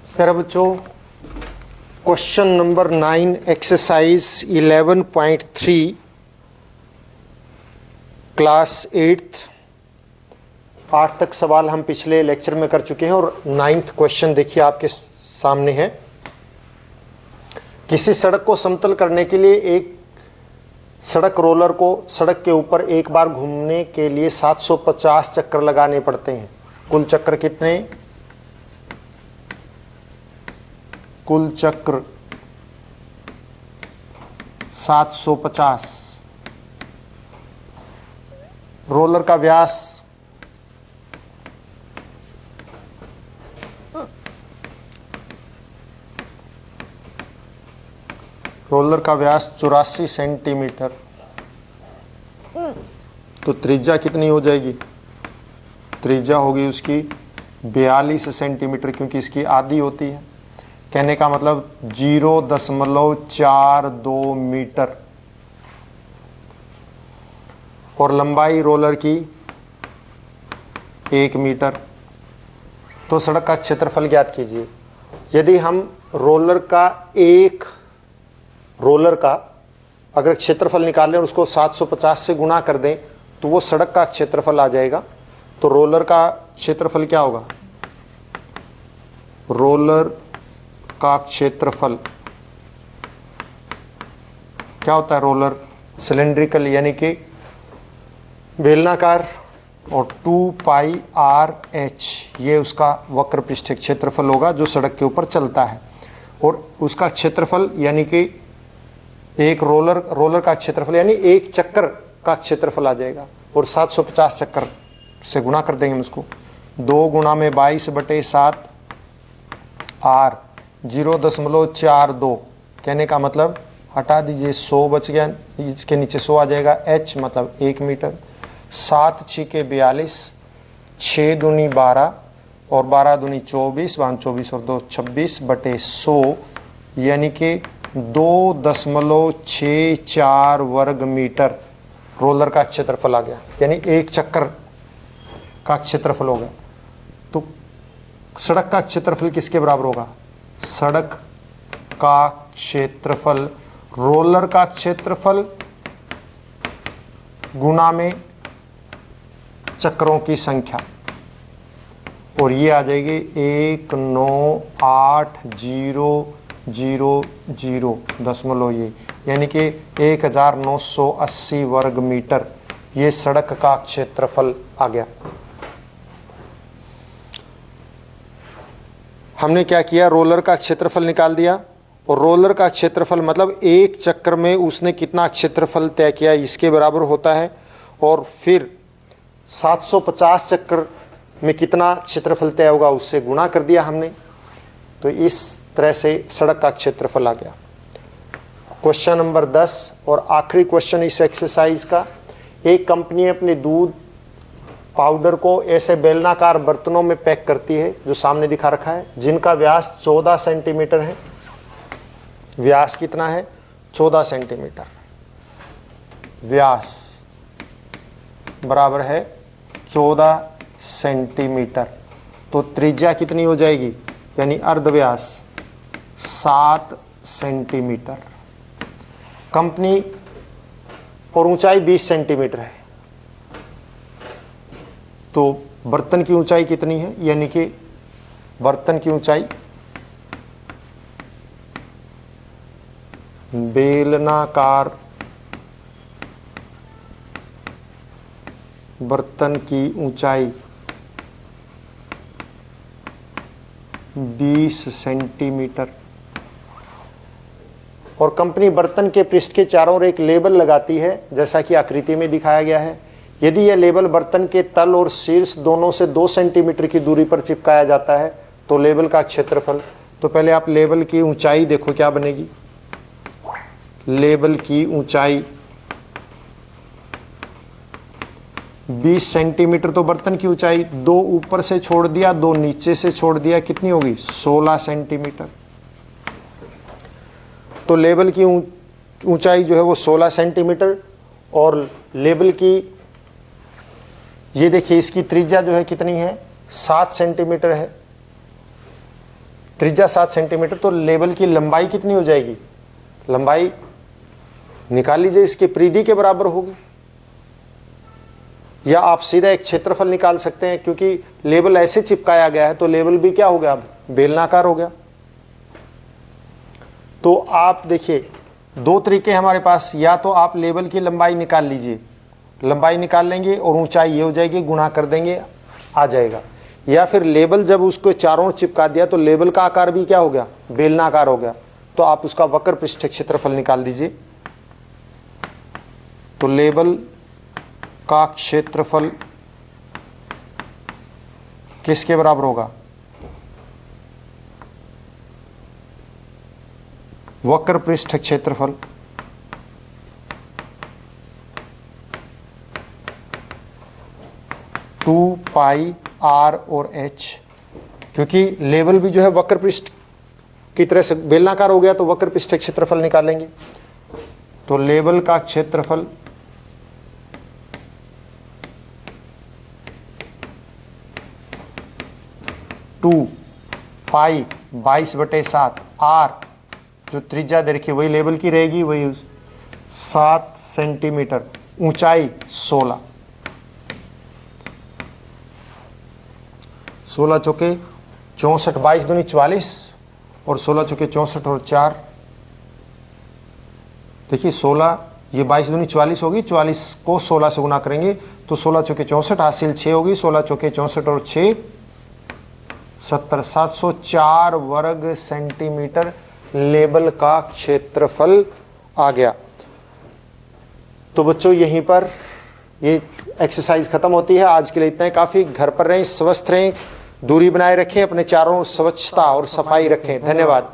प्यारे बच्चों, question number 9 exercise 11.3 class 8 तक सवाल हम पिछले लेक्चर में कर चुके हैं और 9th क्वेश्चन देखिए आपके सामने है। किसी सड़क को समतल करने के लिए एक सड़क रोलर को सड़क के ऊपर एक बार घूमने के लिए 750 चक्कर लगाने पड़ते हैं। कुल चक्र कितने? कुल चक्र 750। रोलर का व्यास रोलर का व्यास 84 सेंटीमीटर। तो त्रिज्या कितनी हो जाएगी? त्रिज्या होगी उसकी 42 सेंटीमीटर, क्योंकि इसकी आधी होती है। कहने का मतलब 0.42 मीटर। और लंबाई रोलर की 1 मीटर। तो सड़क का क्षेत्रफल ज्ञात कीजिए। यदि हम रोलर का अगर क्षेत्रफल निकाल लें और उसको 750 से गुणा कर दें तो वो सड़क का क्षेत्रफल आ जाएगा। तो रोलर का क्षेत्रफल क्या होगा? रोलर का क्षेत्रफल क्या होता है? रोलर सिलेंड्रिकल यानी कि बेलनाकार, और 2πRh ये उसका वक्र पृष्ठ क्षेत्रफल होगा जो सड़क के ऊपर चलता है। और उसका क्षेत्रफल यानी कि एक रोलर का क्षेत्रफल यानी एक चक्कर का क्षेत्रफल आ जाएगा। और 750 चक्कर से गुणा कर देंगे उसको। 2 गुणा में 22/7 R 0.42। कहने का मतलब हटा दीजिए, 100 बच गया, इसके नीचे 100 आ जाएगा। H मतलब 1 मीटर। 7 × 42, 6 दूनी 12 और 12 दूनी 24, 24 और 2 26/100 यानी कि 2.64 वर्ग मीटर रोलर का क्षेत्रफल आ गया। यानी एक चक्कर का क्षेत्रफल हो गया। तो सड़क का क्षेत्रफल किसके बराबर होगा? सड़क का क्षेत्रफल रोलर का क्षेत्रफल गुणा में चक्रों की संख्या। और ये आ जाएगी 198,000 ये, यानी कि 1980 वर्ग मीटर ये सड़क का क्षेत्रफल आ गया। हमने क्या किया? रोलर का क्षेत्रफल निकाल दिया। और रोलर का क्षेत्रफल मतलब एक चक्कर में उसने कितना क्षेत्रफल तय किया इसके बराबर होता है। और फिर 750 चक्कर में कितना क्षेत्रफल तय होगा उससे गुणा कर दिया हमने। तो इस तरह से सड़क का क्षेत्रफल आ गया। क्वेश्चन नंबर 10 और आखिरी क्वेश्चन इस एक्सरसाइज का। एक कंपनी अपने दूध पाउडर को ऐसे बेलनाकार बर्तनों में पैक करती है जो सामने दिखा रखा है, जिनका व्यास 14 सेंटीमीटर है। व्यास कितना है? 14 सेंटीमीटर। व्यास बराबर है 14 सेंटीमीटर। तो त्रिज्या कितनी हो जाएगी? यानी अर्धव्यास 7 सेंटीमीटर। कंपनी और ऊंचाई 20 सेंटीमीटर है। तो बर्तन की ऊंचाई कितनी है? यानी कि बर्तन की ऊंचाई बेलनाकार बर्तन की ऊंचाई 20 सेंटीमीटर। और कंपनी बर्तन के पृष्ठ के चारों ओर एक लेबल लगाती है जैसा कि आकृति में दिखाया गया है। यदि यह लेबल बर्तन के तल और शीर्ष दोनों से 2 सेंटीमीटर की दूरी पर चिपकाया जाता है तो लेबल का क्षेत्रफल। तो पहले आप लेबल की ऊंचाई देखो क्या बनेगी। लेबल की ऊंचाई 20 सेंटीमीटर। तो बर्तन की ऊंचाई 2 ऊपर से छोड़ दिया, 2 नीचे से छोड़ दिया, कितनी होगी? 16 सेंटीमीटर। तो लेबल की ऊंचाई जो है वो 16 सेंटीमीटर। और लेबल की ये देखिए इसकी त्रिज्या जो है कितनी है? 7 सेंटीमीटर है। त्रिज्या 7 सेंटीमीटर, तो लेबल की लंबाई कितनी हो जाएगी? लंबाई निकाल लीजिए, इसके परिधि के बराबर होगी। या आप सीधा एक क्षेत्रफल निकाल सकते हैं, क्योंकि लेबल ऐसे चिपकाया गया है तो लेबल भी क्या हो गया? बेलनाकार हो गया। तो आप देखिए, दो तरीके हमारे पास, या तो आप लेबल की लंबाई निकाल लीजिए, लंबाई निकाल लेंगे और ऊंचाई ये हो जाएगी, गुणा कर देंगे, आ जाएगा। या फिर लेबल जब उसको चारों ओर चिपका दिया तो लेबल का आकार भी क्या हो गया? बेलनाकार हो गया। तो आप उसका वक्र पृष्ठ क्षेत्रफल निकाल दीजिए। तो लेबल का क्षेत्रफल किसके बराबर होगा? वक्र पृष्ठ क्षेत्रफल टू पाई आर और एच, क्योंकि लेबल भी जो है वक्र पृष्ठ की तरह से बेलनाकार हो गया, तो वक्र पृष्ठ क्षेत्रफल निकालेंगे। तो लेबल का क्षेत्रफल टू पाई 22/7 आर, जो त्रिज्या दे रखी है वही लेबल की रहेगी, वही 7 सेंटीमीटर, ऊंचाई 16 चौके 64, 22 दूनी 44 और 16 चौके 64 और 4, देखिए 16, ये 22 दूनी 44 होगी, 44 को 16 से गुना करेंगे तो 16 चौके 64, हासिल 6 होगी, 16 चौके 64 और 6 70, 704 वर्ग सेंटीमीटर लेबल का क्षेत्रफल आ गया। तो बच्चों यहीं पर ये एक्सरसाइज खत्म होती है। आज के लिए इतना ही काफ़ी। घर पर रहें, स्वस्थ रहें, दूरी बनाए रखें, अपने चारों स्वच्छता और सफाई रखें। धन्यवाद।